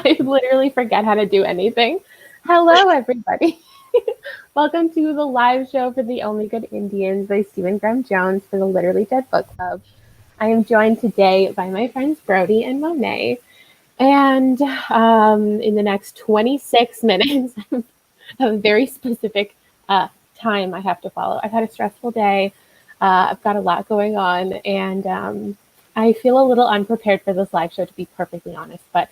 I literally forget how to do anything. Hello, everybody. Welcome to the live show for The Only Good Indians by Stephen Graham Jones for the Literally Dead Book Club. I am joined today by my friends Brody and Monet. And in the next 26 minutes, I have a very specific time I have to follow. I've had a stressful day. I've got a lot going on, and I feel a little unprepared for this live show, to be perfectly honest. But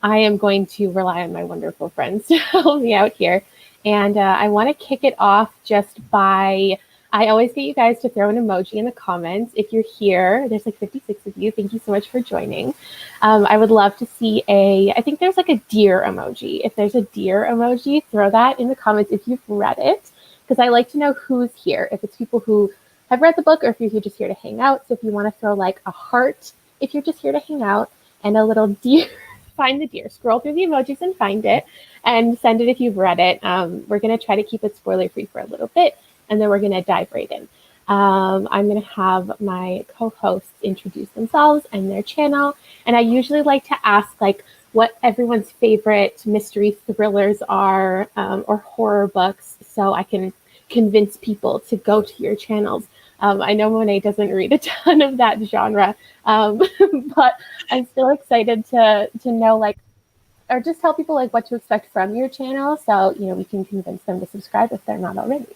I am going to rely on my wonderful friends to help me out here. And I want to kick it off just by, I always get you guys to throw an emoji in the comments. If you're here, there's like 56 of you. Thank you so much for joining. I would love to see I think there's like a deer emoji. If there's a deer emoji, throw that in the comments if you've read it, because I like to know who's here. If it's people who have read the book or if you're just here to hang out. So if you want to throw like a heart, if you're just here to hang out, and a little deer, find the deer, scroll through the emojis and find it and send it if you've read it. We're going to try to keep it spoiler free for a little bit, and then we're going to dive right in. I'm going to have my co-hosts introduce themselves and their channel. And I usually like to ask like what everyone's favorite mystery thrillers are, or horror books, so I can convince people to go to your channels. I know Monet doesn't read a ton of that genre, but I'm still excited to know like, or just tell people like what to expect from your channel, so we can convince them to subscribe if they're not already.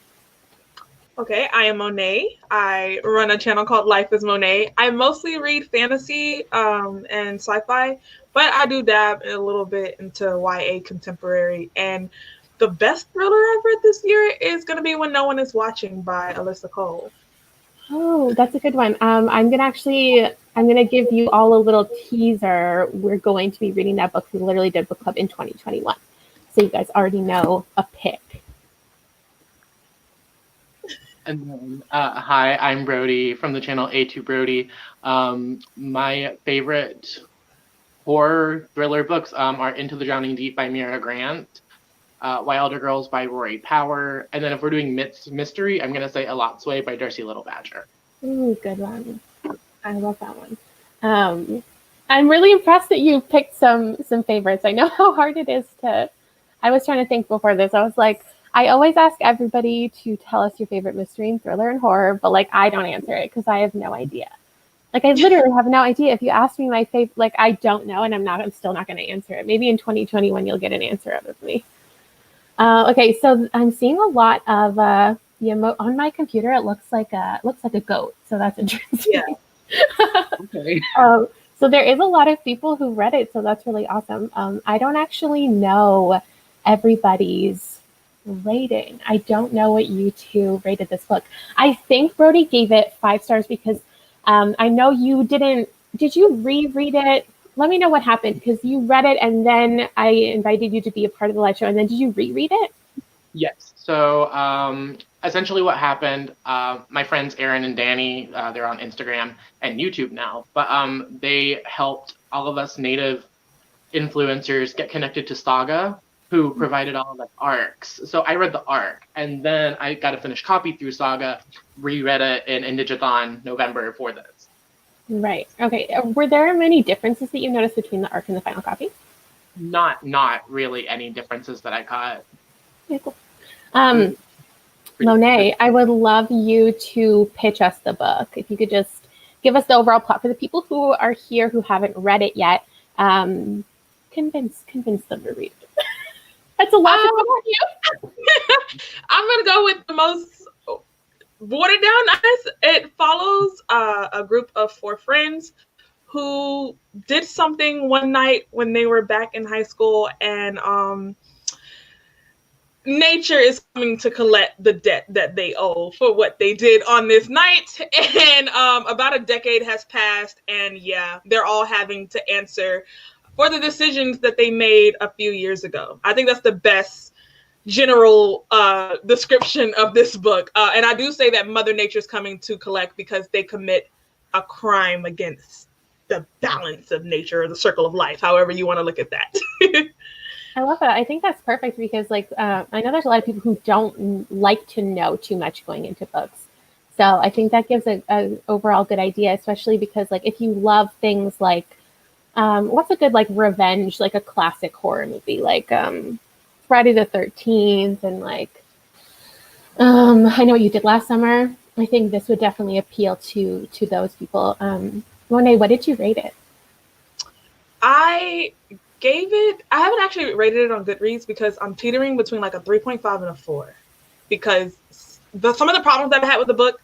Okay, I am Monet. I run a channel called Life is Monet. I mostly read fantasy and sci-fi, but I do dab a little bit into YA contemporary. And the best thriller I've read this year is going to be When No One Is Watching by Alyssa Cole. Oh, that's a good one. I'm gonna give you all a little teaser. We're going to be reading that book. We literally did book club in 2021, so you guys already know a pick. And then, hi, I'm Brody from the channel A2 Brody. My favorite horror thriller books are Into the Drowning Deep by Mira Grant, Wilder Girls by Rory Power, and then if we're doing mystery, I'm going to say A Lot Sway by Darcy Little Badger. Ooh, good one. I love that one. I'm really impressed that you picked some favorites. I know how hard it is to. I was trying to think before this. I was like, I always ask everybody to tell us your favorite mystery and thriller and horror, but like I don't answer it because I have no idea. Like I literally have no idea. If you ask me my favorite, like I don't know, and I'm still not going to answer it. Maybe in 2021 you'll get an answer out of me. Okay, so I'm seeing a lot of the on my computer. It looks like a goat, so that's interesting. Yeah. Okay. So there is a lot of people who read it, so that's really awesome. I don't actually know everybody's rating. I don't know what you two rated this book. I think Brody gave it 5 stars because I know you didn't. Did you reread it? Let me know what happened, because you read it and then I invited you to be a part of the live show, and then did you reread it? Yes. So essentially what happened, my friends Aaron and Danny, they're on Instagram and YouTube now, but they helped all of us native influencers get connected to Saga, who provided all of the arcs. So I read the arc, and then I got a finished copy through Saga, reread it in Indigathon November for this. Right. Okay. Were there many differences that you noticed between the arc and the final copy? Not really any differences that I caught. Okay, cool. Monet, I would love you to pitch us the book. If you could just give us the overall plot for the people who are here who haven't read it yet. Convince them to read it. That's a lot to come on you. I'm going to go with the most watered down. It follows a group of 4 friends who did something one night when they were back in high school, and nature is coming to collect the debt that they owe for what they did on this night. And about a decade has passed, and yeah, they're all having to answer for the decisions that they made a few years ago. I think that's the best general description of this book. And I do say that Mother Nature's coming to collect because they commit a crime against the balance of nature, or the circle of life, however you want to look at that. I love that. I think that's perfect because like I know there's a lot of people who don't like to know too much going into books. So I think that gives a overall good idea, especially because like if you love things like what's a good like revenge, like a classic horror movie, like Friday the 13th and like I Know What You Did Last Summer. I think this would definitely appeal to those people. Monet, what did you rate it? I haven't actually rated it on Goodreads because I'm teetering between like a 3.5 and a 4 because some of the problems that I had with the book,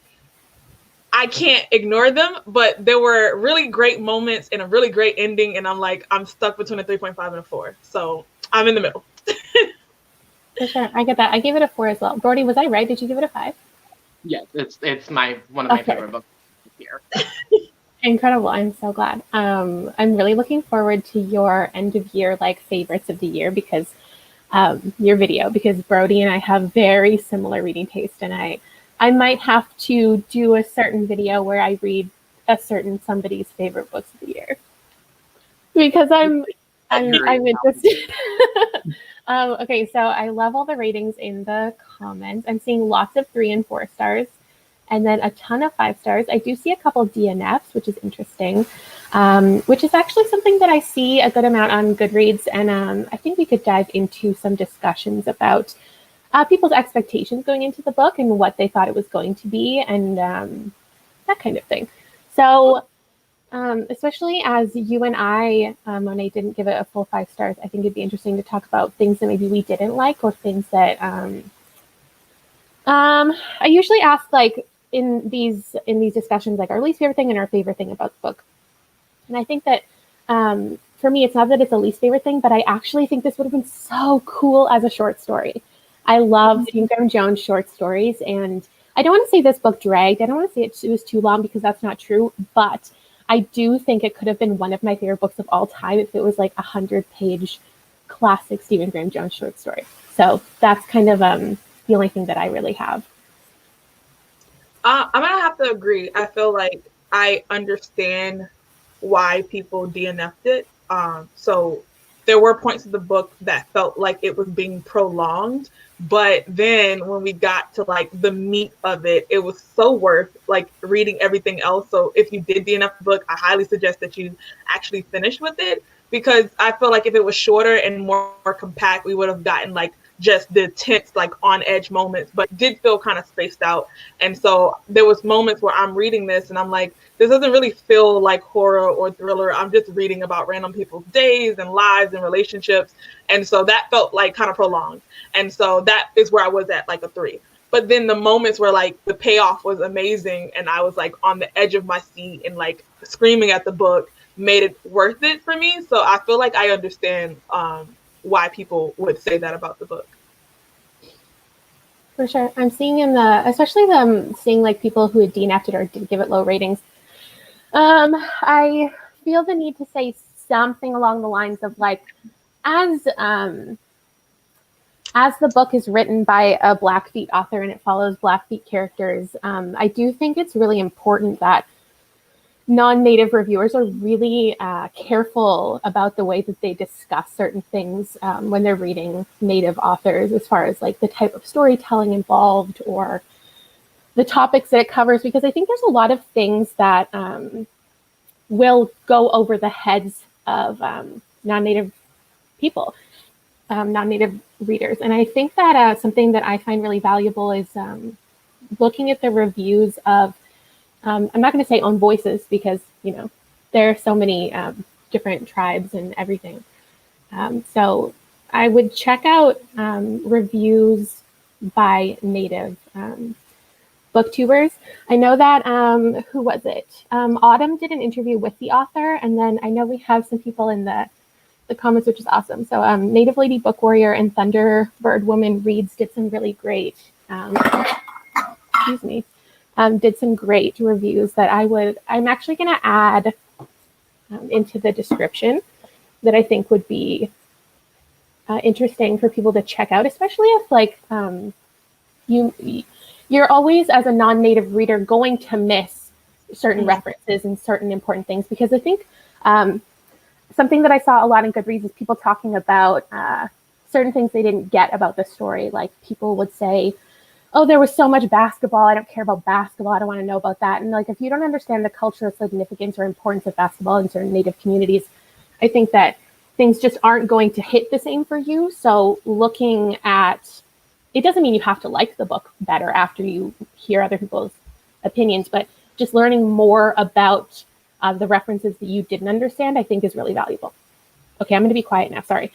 I can't ignore them, but there were really great moments and a really great ending, and I'm stuck between a 3.5 and a 4. So I'm in the middle. For sure. I get that. I gave it a 4 as well. Brody, was I right? Did you give it a 5? Yes, it's one of my favorite books this year. Incredible. I'm so glad. I'm really looking forward to your end of year like favorites of the year because your video, because Brody and I have very similar reading taste, and I might have to do a certain video where I read a certain somebody's favorite books of the year because I'm interested. Okay, so I love all the ratings in the comments. I'm seeing lots of 3 and 4 stars, and then a ton of 5 stars. I do see a couple DNFs, which is interesting, which is actually something that I see a good amount on Goodreads, and I think we could dive into some discussions about people's expectations going into the book and what they thought it was going to be, and that kind of thing. So especially as you and I, Monet, didn't give it a full 5 stars, I think it'd be interesting to talk about things that maybe we didn't like or things that I usually ask like in these discussions like our least favorite thing and our favorite thing about the book. And I think that for me, it's not that it's a least favorite thing, but I actually think this would have been so cool as a short story. I love Stephen Graham Jones short stories, and I don't want to say this book dragged. I don't want to say it was too long because that's not true, but I do think it could have been one of my favorite books of all time if it was like 100-page classic Stephen Graham Jones short story. So that's kind of the only thing that I really have. I'm gonna have to agree. I feel like I understand why people DNF'd it. So there were points of the book that felt like it was being prolonged, but then when we got to like the meat of it, it was so worth like reading everything else. So if you did DNF the book, I highly suggest that you actually finish with it, because I feel like if it was shorter and more compact, we would have gotten like just the tense, like on edge moments, but did feel kind of spaced out. And so there was moments where I'm reading this and I'm like, this doesn't really feel like horror or thriller. I'm just reading about random people's days and lives and relationships. And so that felt like kind of prolonged. And so that is where I was at, like a 3. But then the moments where like the payoff was amazing and I was like on the edge of my seat and like screaming at the book made it worth it for me. So I feel like I understand why people would say that about the book. For sure. I'm seeing especially seeing like people who had DNF'd it or did give it low ratings. I feel the need to say something along the lines of like, as the book is written by a Blackfeet author and it follows Blackfeet characters, I do think it's really important that non-native reviewers are really careful about the way that they discuss certain things when they're reading native authors, as far as like the type of storytelling involved or the topics that it covers, because I think there's a lot of things that will go over the heads of non-native people, non-native readers. And I think that something that I find really valuable is looking at the reviews of I'm not going to say own voices because, you know, there are so many different tribes and everything. So I would check out reviews by native booktubers. I know that, who was it? Autumn did an interview with the author, and then I know we have some people in the comments, which is awesome. So Native Lady Book Warrior and Thunderbird Woman Reads did some really great, excuse me, did some great reviews that I'm actually going to add into the description that I think would be interesting for people to check out, especially if like you're always, as a non-native reader, going to miss certain references and certain important things, because I think something that I saw a lot in Goodreads is people talking about certain things they didn't get about the story. Like people would say, oh, there was so much basketball. I don't care about basketball. I don't want to know about that. And like, if you don't understand the cultural significance or importance of basketball in certain native communities, I think that things just aren't going to hit the same for you. So looking at it doesn't mean you have to like the book better after you hear other people's opinions, but just learning more about the references that you didn't understand, I think is really valuable. Okay, I'm going to be quiet now. Sorry.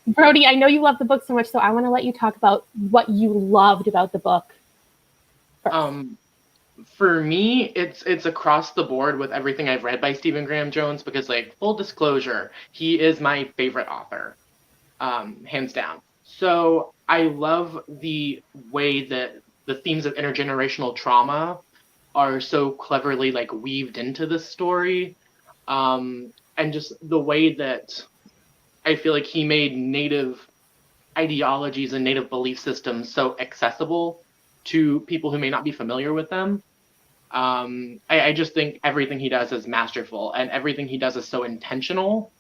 Brody, I know you love the book so much, so I want to let you talk about what you loved about the book first. For me, it's across the board with everything I've read by Stephen Graham Jones because, like, full disclosure, he is my favorite author, hands down. So I love the way that the themes of intergenerational trauma are so cleverly like weaved into this story, and just the way that I feel like he made Native ideologies and Native belief systems so accessible to people who may not be familiar with them. I just think everything he does is masterful, and everything he does is so intentional,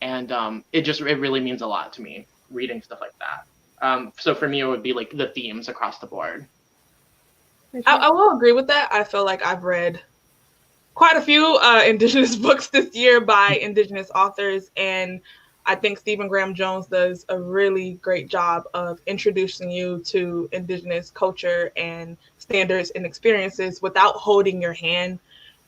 and it really means a lot to me reading stuff like that. So for me, it would be like the themes across the board. I will agree with that. I feel like I've read quite a few Indigenous books this year by Indigenous authors, and I think Stephen Graham Jones does a really great job of introducing you to Indigenous culture and standards and experiences without holding your hand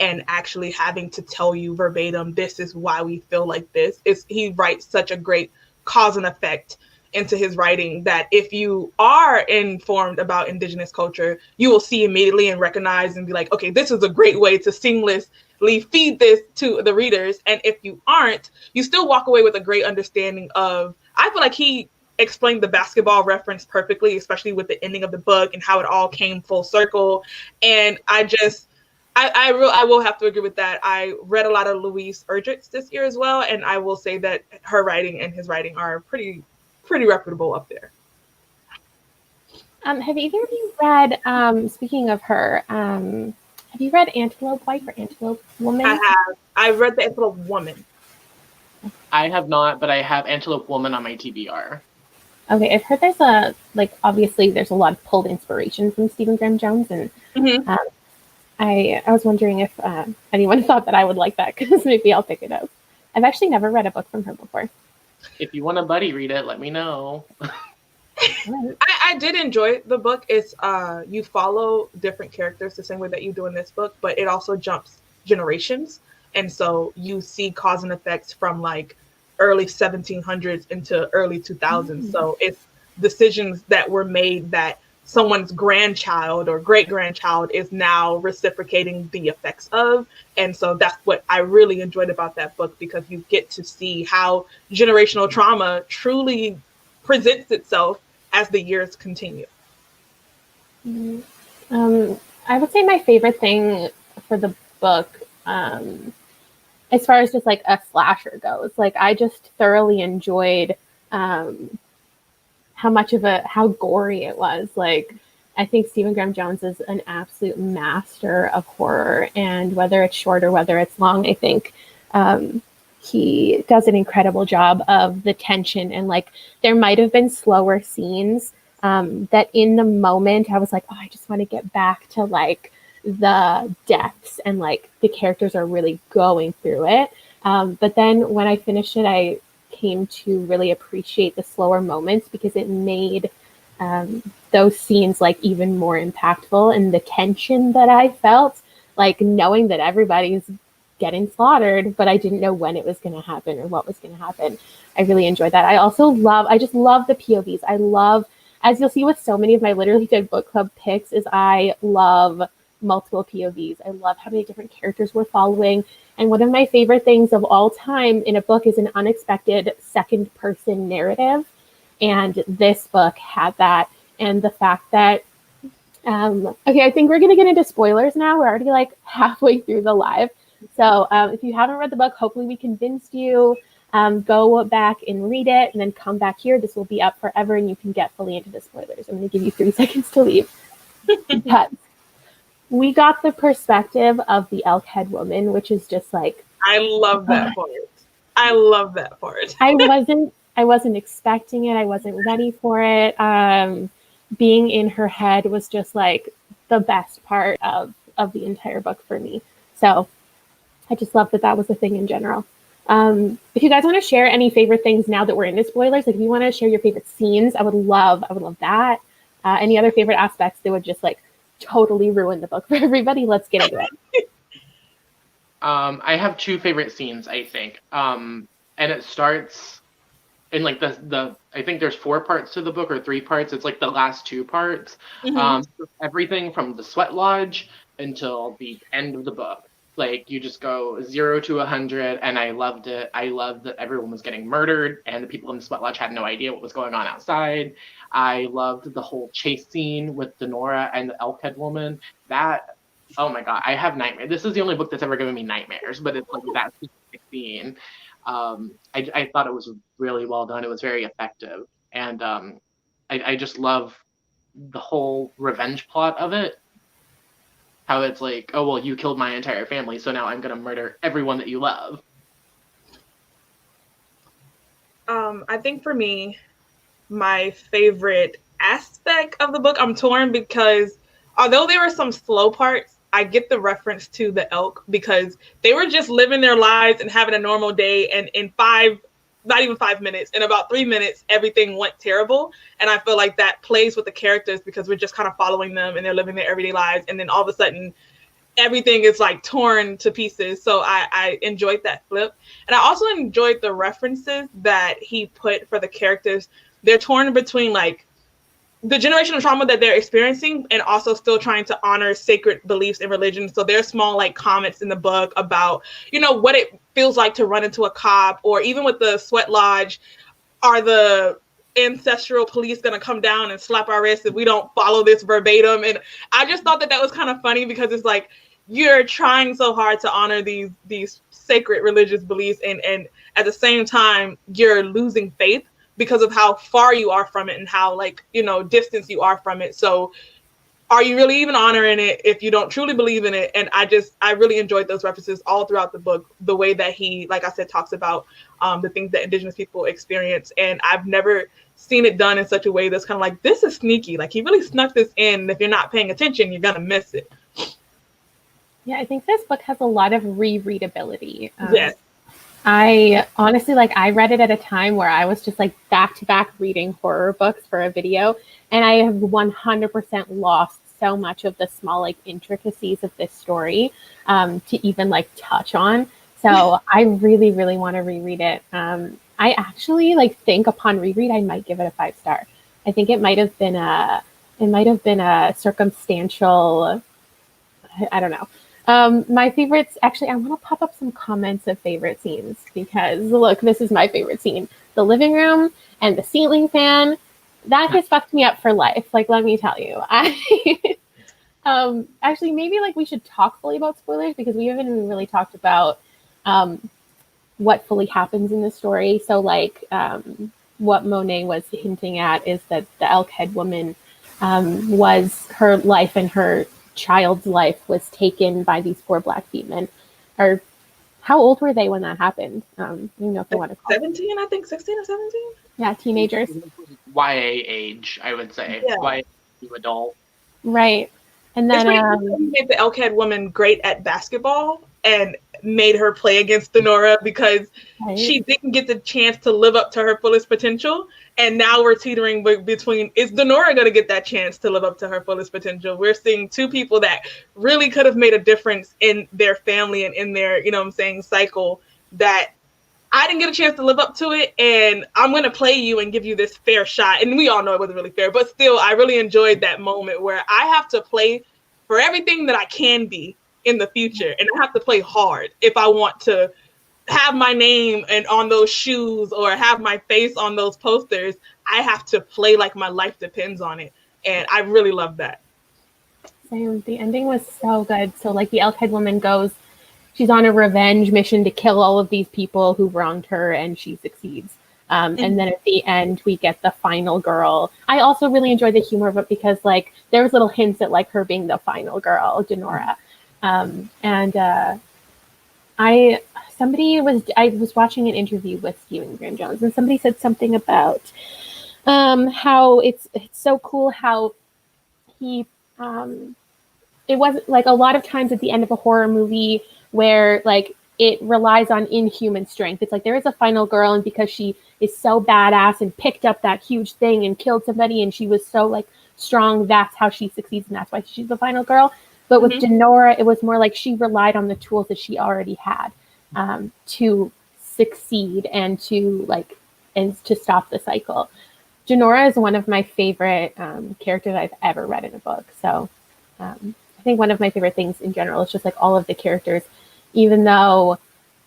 and actually having to tell you verbatim, this is why we feel like this. He writes such a great cause and effect into his writing that if you are informed about Indigenous culture, you will see immediately and recognize and be like, okay, this is a great way to seamlessly feed this to the readers. And if you aren't, you still walk away with a great understanding of, I feel like he explained the basketball reference perfectly, especially with the ending of the book and how it all came full circle. And I will have to agree with that. I read a lot of Louise Erdrich this year as well, and I will say that her writing and his writing are pretty reputable up there. Have either of you read, speaking of her, have you read Antelope Wife or Antelope Woman? I have. I've read The Antelope Woman. I have not, but I have Antelope Woman on my TBR. Okay, I've heard obviously there's a lot of pulled inspiration from Stephen Graham Jones, and I was wondering if anyone thought that I would like that, because maybe I'll pick it up. I've actually never read a book from her before. If you want a buddy read it, let me know. I did enjoy the book. It's you follow different characters the same way that you do in this book, but it also jumps generations, and so you see cause and effects from like early 1700s into early 2000s. So it's decisions that were made that someone's grandchild or great grandchild is now reciprocating the effects of. And so that's what I really enjoyed about that book, because you get to see how generational trauma truly presents itself as the years continue. I would say my favorite thing for the book, as far as just like a slasher goes, like I just thoroughly enjoyed how gory it was. Like, I think Stephen Graham Jones is an absolute master of horror, and whether it's short or whether it's long, I think he does an incredible job of the tension. And like, there might have been slower scenes that in the moment I was like, oh, I just want to get back to like the depths, and like the characters are really going through it. But then when I finished it, I came to really appreciate the slower moments, because it made those scenes like even more impactful, and the tension that I felt, like knowing that everybody's getting slaughtered, but I didn't know when it was going to happen or what was going to happen. I really enjoyed that. I just love the POVs. I love, as you'll see with so many of my Literally Dead Book Club picks, is I love multiple POVs. I love how many different characters we're following. And one of my favorite things of all time in a book is an unexpected second person narrative. And this book had that. And the fact that, okay, I think we're going to get into spoilers now. We're already like halfway through the live. So if you haven't read the book, hopefully we convinced you. Go back and read it, and then come back here. This will be up forever, and you can get fully into the spoilers. I'm going to give you 3 seconds to leave. But we got the perspective of the elk head woman, which is just like, I love that part. I love that part. I wasn't expecting it. I wasn't ready for it. Being in her head was just like the best part of the entire book for me. So I just love that was a thing in general. If you guys want to share any favorite things now that we're into spoilers, like if you want to share your favorite scenes, I would love that. Any other favorite aspects that would just like totally ruin the book for everybody? Let's get into it. I have two favorite scenes, I think. And it starts in like the I think there's 4 parts to the book or 3 parts. It's like the last 2 parts. Everything from the sweat lodge until the end of the book. Like you just go 0 to 100, and I loved it. I loved that everyone was getting murdered, and the people in the sweat lodge had no idea what was going on outside. I loved the whole chase scene with Denora and the Elkhead woman. That, oh my god, I have nightmares. This is the only book that's ever given me nightmares, but it's like that specific scene. I thought it was really well done. It was very effective, and I just love the whole revenge plot of it. How it's like, oh well, you killed my entire family, so now I'm gonna murder everyone that you love. I think for me, my favorite aspect of the book, I'm torn because although there were some slow parts, I get the reference to the elk because they were just living their lives and having a normal day, and in not even 5 minutes, in about 3 minutes, everything went terrible. And I feel like that plays with the characters because we're just kind of following them and they're living their everyday lives. And then all of a sudden, everything is like torn to pieces. So I enjoyed that flip. And I also enjoyed the references that he put for the characters. They're torn between like the generational trauma that they're experiencing and also still trying to honor sacred beliefs and religion. So there's small like comments in the book about, what it feels like to run into a cop, or even with the sweat lodge, are the ancestral police going to come down and slap our wrists if we don't follow this verbatim? And I just thought that was kind of funny because it's like, you're trying so hard to honor these sacred religious beliefs, and at the same time, you're losing faith because of how far you are from it and how distance you are from it. So are you really even honoring it if you don't truly believe in it? And I really enjoyed those references all throughout the book, the way that he, like I said, talks about the things that Indigenous people experience. And I've never seen it done in such a way that's kind of like, this is sneaky. Like he really snuck this in. And if you're not paying attention, you're going to miss it. Yeah, I think this book has a lot of rereadability. Yes. I honestly, I read it at a time where I was just back to back reading horror books for a video, and I have 100% lost so much of the small intricacies of this story to even touch on. So I really, really want to reread it. I actually think upon reread, I might give it a 5-star. I think it might have been a circumstantial, I don't know. My favorites, actually, I want to pop up some comments of favorite scenes because look, this is my favorite scene. The living room and the ceiling fan, that has fucked me up for life. Let me tell you. Actually, maybe we should talk fully about spoilers because we haven't even really talked about what fully happens in the story. So what Monet was hinting at is that the Elkhead woman was her life and her child's life was taken by these 4 Black men. Or how old were they when that happened? You know if they want to call 17, I think 16 or 17. Yeah, teenagers. YA age, I would say. Yeah. YA adult. Right. And then made the Elkhead woman great at basketball and made her play against Denora because she didn't get the chance to live up to her fullest potential. And now we're teetering between, is Denora going to get that chance to live up to her fullest potential? We're seeing 2 people that really could have made a difference in their family and in their, cycle, that I didn't get a chance to live up to it. And I'm going to play you and give you this fair shot. And we all know it wasn't really fair, but still, I really enjoyed that moment where I have to play for everything that I can be in the future. And I have to play hard if I want to have my name and on those shoes or have my face on those posters. I have to play like my life depends on it. And I really love that. Same. The ending was so good. So the Elkhead woman goes, she's on a revenge mission to kill all of these people who wronged her, and she succeeds. And then at the end, we get the final girl. I also really enjoyed the humor of it because there was little hints at her being the final girl, Denora. I was watching an interview with Stephen Graham Jones, and somebody said something about how it's so cool how he it wasn't a lot of times at the end of a horror movie where it relies on inhuman strength. It's like there is a final girl, and because she is so badass and picked up that huge thing and killed somebody, and she was so like strong, that's how she succeeds, and that's why she's the final girl. But with Denora, it was more like she relied on the tools that she already had to succeed and to stop the cycle. Denora is one of my favorite characters I've ever read in a book. So I think one of my favorite things in general is just like all of the characters, even though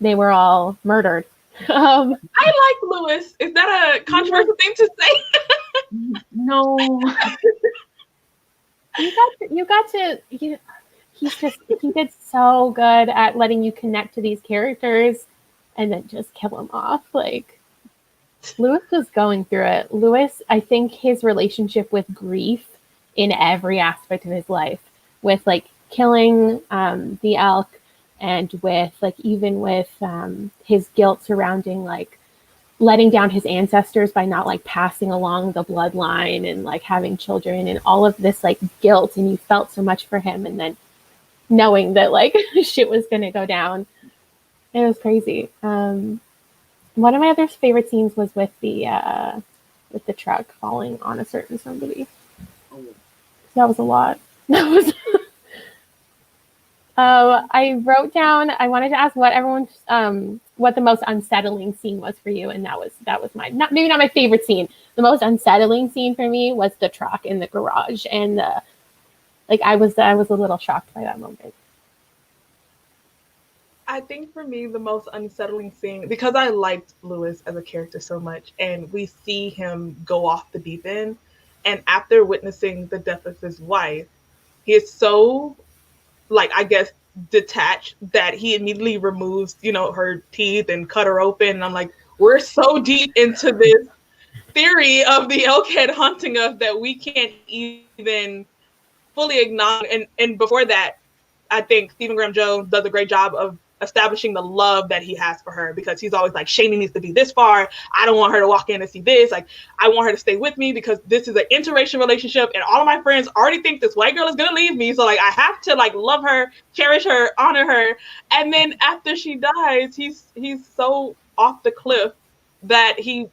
they were all murdered. I like Louis. Is that a controversial thing to say? No. He did so good at letting you connect to these characters and then just kill them off. Like, Louis was going through it. Louis, I think his relationship with grief in every aspect of his life, with like killing the elk, and with like even with his guilt surrounding like letting down his ancestors by not like passing along the bloodline and like having children and all of this like guilt, and you felt so much for him, and then knowing that like shit was gonna go down. It was crazy. One of my other favorite scenes was with the truck falling on a certain somebody. That was a lot. That was. I wrote down. I wanted to ask what the most unsettling scene was for you, and that was mine. Maybe not my favorite scene. The most unsettling scene for me was the truck in the garage, and I was a little shocked by that moment. I think for me, the most unsettling scene, because I liked Louis as a character so much, and we see him go off the deep end, and after witnessing the death of his wife, he is so, like, I guess, detached that he immediately removes, her teeth and cut her open. And I'm like, we're so deep into this theory of the elkhead hunting us that we can't even fully acknowledge. And before that, I think Stephen Graham Jones does a great job of establishing the love that he has for her, because he's always like, Shani needs to be this far. I don't want her to walk in and see this. Like, I want her to stay with me because this is an interracial relationship, and all of my friends already think this white girl is gonna leave me. So like, I have to like love her, cherish her, honor her. And then after she dies, he's so off the cliff that he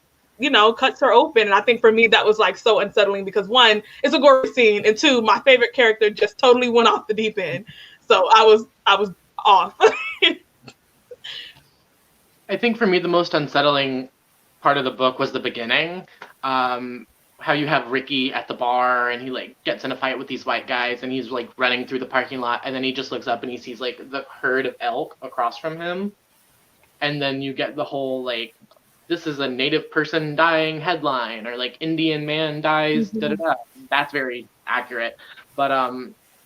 cuts her open. And I think for me that was like so unsettling, because one, it's a gory scene, and two, my favorite character just totally went off the deep end. So I was off. I think for me, the most unsettling part of the book was the beginning. How you have Ricky at the bar, and he like gets in a fight with these white guys, and he's like running through the parking lot, and then he just looks up and he sees like the herd of elk across from him. And then you get the whole like, this is a native person dying headline, or like Indian man dies, da-da-da. That's very accurate. But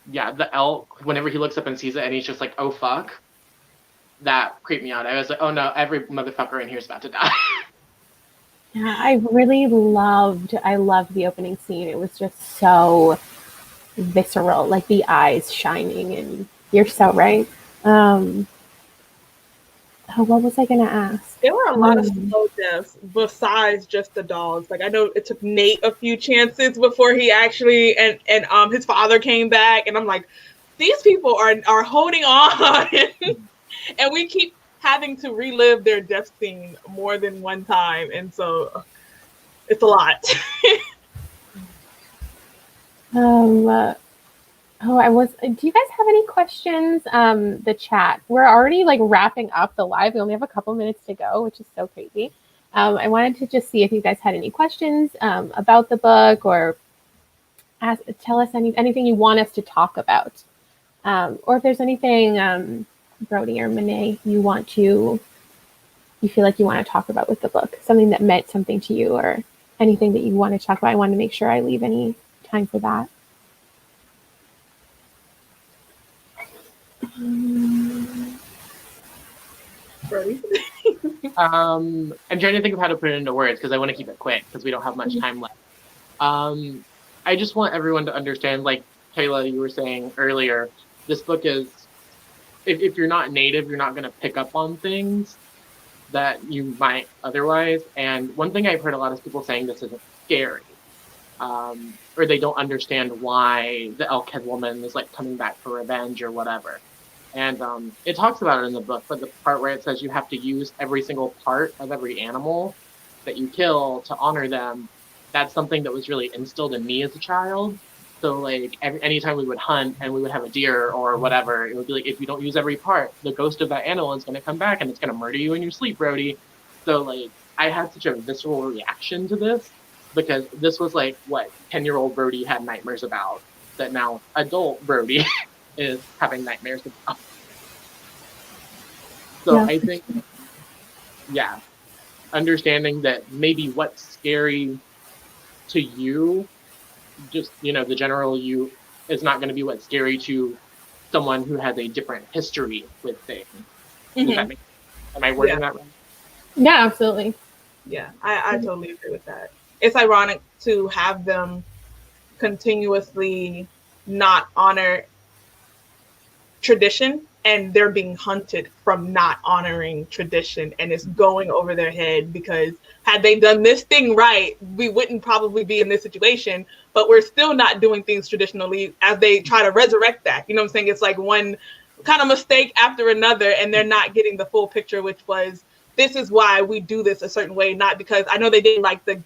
yeah, the elk, whenever he looks up and sees it and he's just like, oh fuck, that creeped me out. I was like, oh no, every motherfucker in here is about to die. Yeah, I loved the opening scene. It was just so visceral, like the eyes shining, and you're so right. What was I gonna ask? There were a lot of slow deaths besides just the dogs. Like, I know it took Nate a few chances before he actually and his father came back, and I'm like, these people are holding on, and we keep having to relive their death scene more than one time, and so it's a lot. Do you guys have any questions? The chat. We're already like wrapping up the live. We only have a couple minutes to go, which is so crazy. I wanted to just see if you guys had any questions about the book, or tell us anything you want us to talk about, or if there's anything, Brody or Monet, you feel like you want to talk about with the book, something that meant something to you, or anything that you want to talk about. I want to make sure I leave any time for that. I'm trying to think of how to put it into words, because I want to keep it quick because we don't have much time left. I just want everyone to understand, like Kayla, you were saying earlier, this book is, if you're not native, you're not going to pick up on things that you might otherwise. And one thing I've heard a lot of people saying, this isn't scary, or they don't understand why the elkhead woman is like coming back for revenge or whatever. And it talks about it in the book, but the part where it says you have to use every single part of every animal that you kill to honor them, that's something that was really instilled in me as a child. So like anytime we would hunt and we would have a deer or whatever, it would be like, if you don't use every part, the ghost of that animal is going to come back and it's going to murder you in your sleep, Brody. So like I had such a visceral reaction to this because this was like what 10-year-old Brody had nightmares about that now adult Brody is having nightmares about. So Yeah. I think, yeah, understanding that maybe what's scary to you, just, the general you, is not going to be what's scary to someone who has a different history with things. Does that make sense? Am I wording that right? Yeah, absolutely. Yeah, I totally agree with that. It's ironic to have them continuously not honor tradition, and they're being hunted from not honoring tradition, and it's going over their head because had they done this thing right, we wouldn't probably be in this situation, but we're still not doing things traditionally as they try to resurrect that. You know what I'm saying? It's like one kind of mistake after another, and they're not getting the full picture, which was, this is why we do this a certain way, not because I know they did like the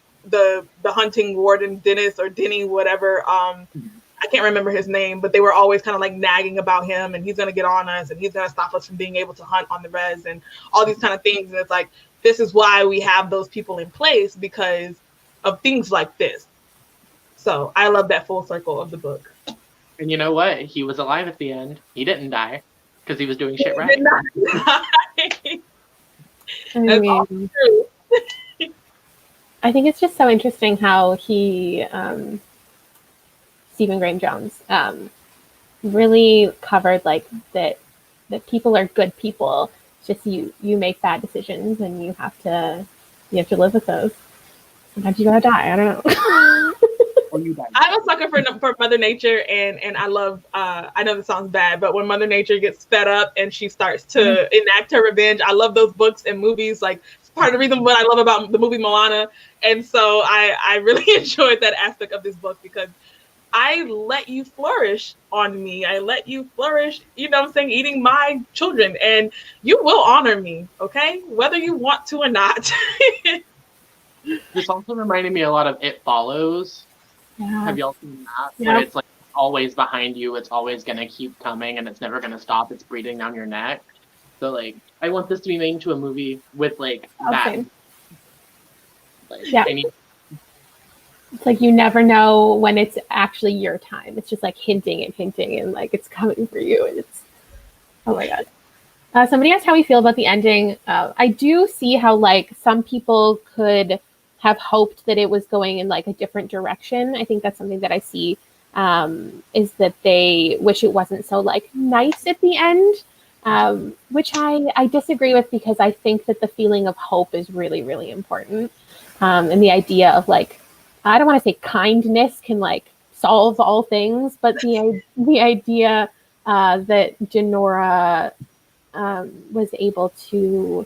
hunting warden Dennis or Denny, whatever. I can't remember his name, but they were always kind of like nagging about him, and he's going to get on us, and he's going to stop us from being able to hunt on the res, and all these kind of things. And it's like, this is why we have those people in place, because of things like this. So I love that full circle of the book. And you know what? He was alive at the end. He didn't die because he was doing shit right. Did not die. I That's all mean, true. I think it's just so interesting how he, Stephen Graham Jones, really covered like that people are good people. It's just you make bad decisions and you have to live with those. Sometimes you gotta die. I don't know. Or you die. I'm a sucker for Mother Nature, and I love. I know this sounds bad, but when Mother Nature gets fed up and she starts to enact her revenge, I love those books and movies. Like, it's part of the reason what I love about the movie Moana, and so I really enjoyed that aspect of this book because I let you flourish on me. I let you flourish, you know what I'm saying, eating my children, and you will honor me, okay, whether you want to or not. This also reminded me a lot of It Follows. Yeah. Have y'all seen that? Yeah. Where it's like always behind you, it's always gonna keep coming, and it's never gonna stop. It's breathing down your neck. So like, I want this to be made into a movie with like that. Okay. Like, Yeah. It's like you never know when it's actually your time. It's just like hinting and like it's coming for you, and it's, oh my god. Somebody asked how we feel about the ending. I do see how like some people could have hoped that it was going in like a different direction. I think that's something that I see, is that they wish it wasn't so like nice at the end, which I disagree with because I think that the feeling of hope is really, really important. And the idea of like, I don't want to say kindness can like solve all things, but the idea that Denora was able to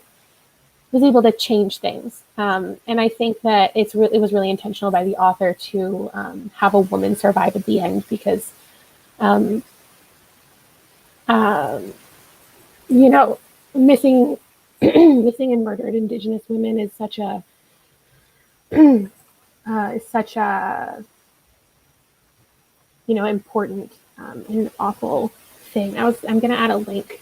change things, and I think that it was really intentional by the author to have a woman survive at the end because, you know, missing missing and murdered Indigenous women is such a important and awful thing. I'm going to add a link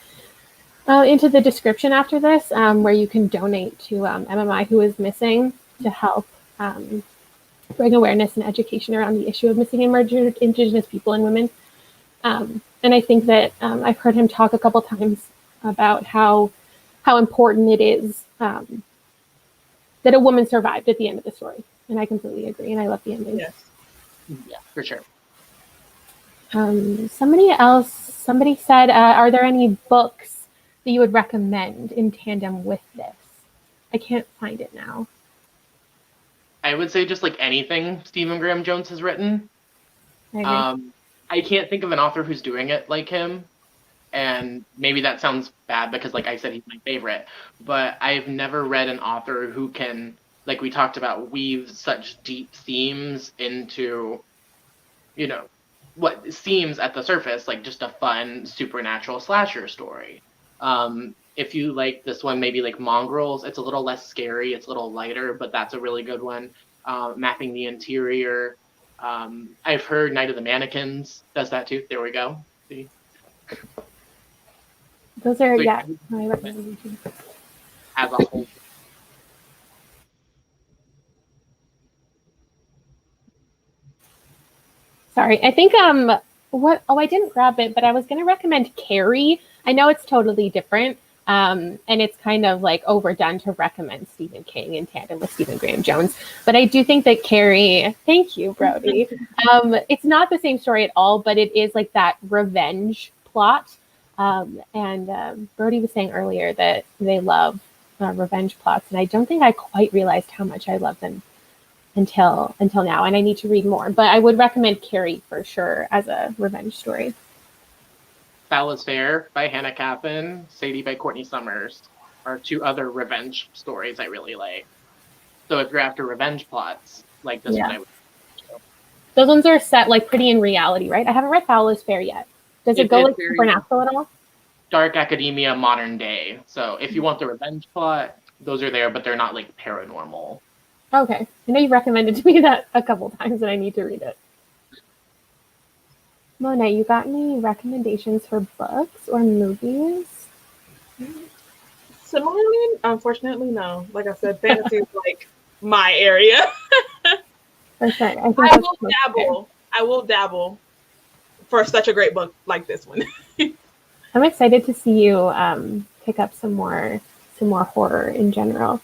into the description after this, where you can donate to MMI Who is Missing to help bring awareness and education around the issue of missing and murdered Indigenous people and women. And I think that I've heard him talk a couple times about how important it is that a woman survived at the end of the story. And I completely agree. And I love the ending. Yes. Yeah, for sure. Somebody said, are there any books that you would recommend in tandem with this? I can't find it now. I would say just like anything Stephen Graham Jones has written. I can't think of an author who's doing it like him. And maybe that sounds bad because, like I said, he's my favorite. But I've never read an author who can, like we talked about, weave such deep themes into, what seems at the surface like just a fun supernatural slasher story. If you like this one, maybe like Mongrels, it's a little less scary, it's a little lighter, but that's a really good one. Mapping the Interior. I've heard Night of the Mannequins does that too. There we go. See? Those are, So yeah, my recommendations. as a whole. Sorry, I think I didn't grab it, but I was going to recommend Carrie. I know it's totally different, and it's kind of like overdone to recommend Stephen King in tandem with Stephen Graham Jones. But I do think that Carrie, thank you, Brody. It's not the same story at all, but it is like that revenge plot. And Brody was saying earlier that they love revenge plots, and I don't think I quite realized how much I love them until now, and I need to read more. But I would recommend Carrie for sure as a revenge story. Foul is Fair by Hannah Cappen, Sadie by Courtney Summers are two other revenge stories I really like. So if you're after revenge plots, like this one, I would. Those ones are set like pretty in reality, right? I haven't read Foul is Fair yet. Does it go like supernatural at all? Dark academia, modern day. So if you want the revenge plot, those are there, but they're not like paranormal. Okay. I know you recommended to me that a couple times and I need to read it. Monet, you got any recommendations for books or movies? Similarly, unfortunately, no. Like I said, fantasy is like my area. For sure. I will dabble for such a great book like this one. I'm excited to see you pick up some more horror in general.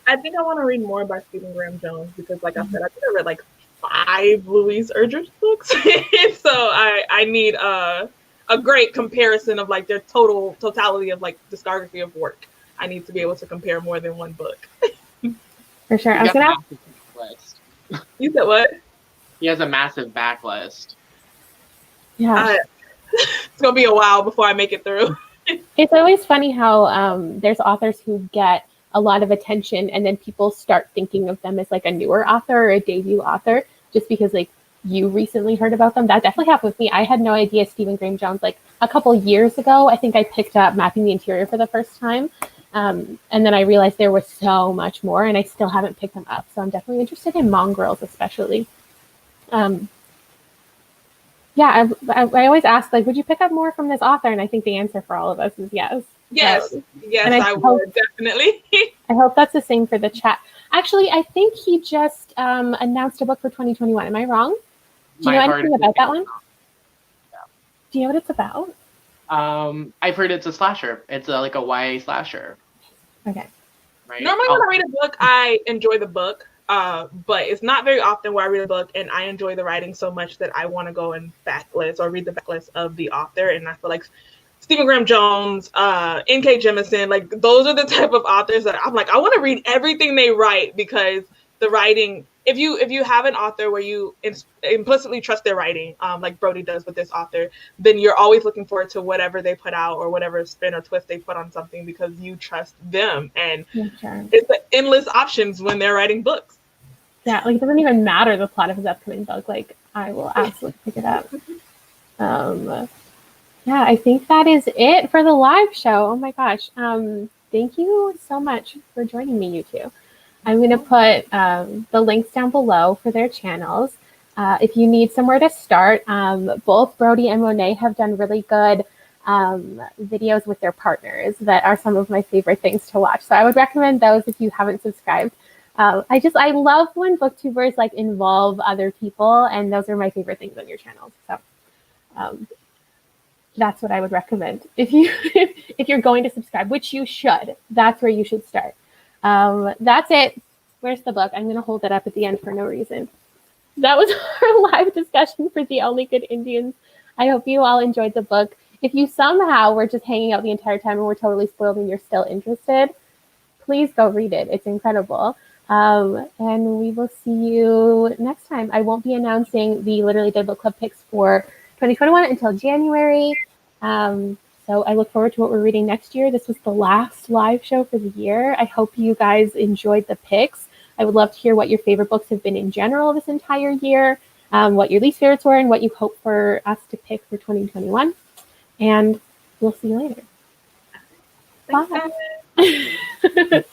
I think I want to read more by Stephen Graham Jones because, like I said, I think I read like 5 Louise Erdrich books, so I need a great comparison of like their totality of like discography of work. I need to be able to compare more than one book. For sure. I was gonna ask. You said what? He has a massive backlist. Yeah. It's gonna be a while before I make it through. It's always funny how there's authors who get a lot of attention and then people start thinking of them as like a newer author or a debut author just because like you recently heard about them. That definitely happened with me. I had no idea Stephen Graham Jones like a couple years ago. I think I picked up Mapping the Interior for the first time. And then I realized there was so much more and I still haven't picked them up. So I'm definitely interested in Mongrels especially. Yeah, I always ask, like, would you pick up more from this author? And I think the answer for all of us is yes. Yes, I would, definitely. I hope that's the same for the chat. Actually, I think he just announced a book for 2021. Am I wrong? Do you know anything about that one? Yeah. Do you know what it's about? I've heard it's a slasher. It's like a YA slasher. Okay. Right? Normally when I read a book, I enjoy the book. But it's not very often where I read a book and I enjoy the writing so much that I want to go and backlist or read the backlist of the author. And I feel like Stephen Graham Jones, N.K. Jemisin, like those are the type of authors that I'm like, I want to read everything they write because the writing, if you have an author where you implicitly trust their writing, like Brody does with this author, then you're always looking forward to whatever they put out or whatever spin or twist they put on something because you trust them. And it's the endless options when they're writing books. Yeah, like it doesn't even matter the plot of his upcoming book. Like I will absolutely pick it up. Yeah, I think that is it for the live show. Oh my gosh. Thank you so much for joining me, you two. I'm going to put the links down below for their channels. If you need somewhere to start, both Brody and Monet have done really good videos with their partners that are some of my favorite things to watch. So I would recommend those if you haven't subscribed. I love when booktubers like involve other people, and those are my favorite things on your channel. So that's what I would recommend if you're going to subscribe, which you should. That's where you should start. That's it. Where's the book? I'm going to hold it up at the end for no reason. That was our live discussion for The Only Good Indians. I hope you all enjoyed the book. If you somehow were just hanging out the entire time and were totally spoiled and you're still interested, please go read it. It's incredible. And we will see you next time. I won't be announcing the Literally Dead Book Club picks for 2021 until January. So I look forward to what we're reading next year. This was the last live show for the year. I hope you guys enjoyed the picks. I would love to hear what your favorite books have been in general this entire year. what your least favorites were, and what you hope for us to pick for 2021. And we'll see you later. Thanks, Bye. guys.